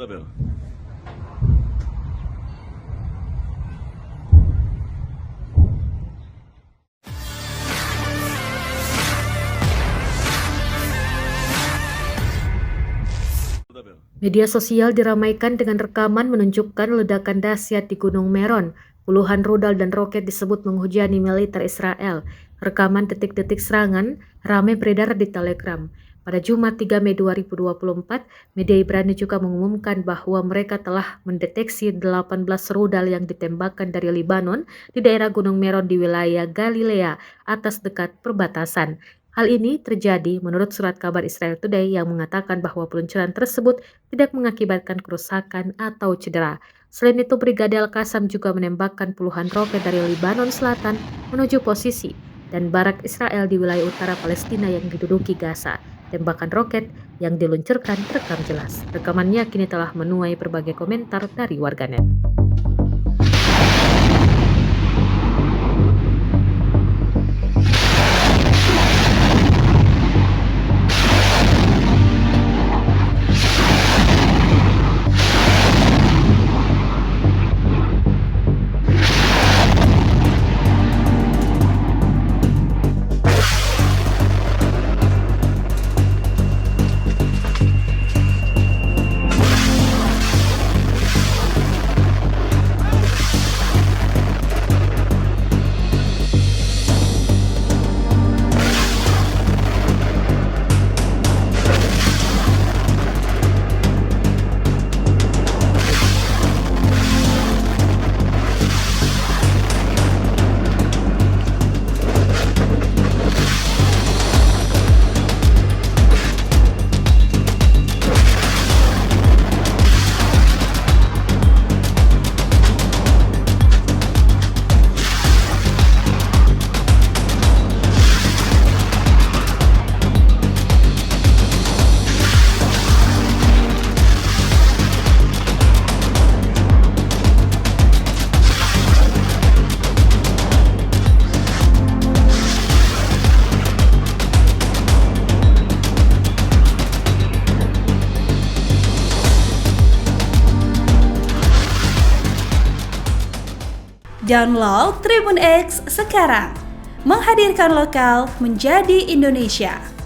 Bel. Media sosial diramaikan dengan rekaman menunjukkan ledakan dahsyat di Gunung Meron. Puluhan rudal dan roket disebut menghujani militer Israel. Rekaman detik-detik serangan ramai beredar di Telegram. Pada Jumat 3 Mei 2024, media Ibrani juga mengumumkan bahwa mereka telah mendeteksi 18 rudal yang ditembakkan dari Lebanon di daerah Gunung Meron di wilayah Galilea atas dekat perbatasan. Hal ini terjadi menurut surat kabar Israel Today yang mengatakan bahwa peluncuran tersebut tidak mengakibatkan kerusakan atau cedera. Selain itu, Brigade Al-Qassam juga menembakkan puluhan roket dari Lebanon Selatan menuju posisi dan barak Israel di wilayah utara Palestina yang diduduki Gaza. Tembakan roket yang diluncurkan terekam jelas. Rekamannya kini telah menuai berbagai komentar dari warganet. Download Tribun X sekarang, menghadirkan lokal menjadi Indonesia.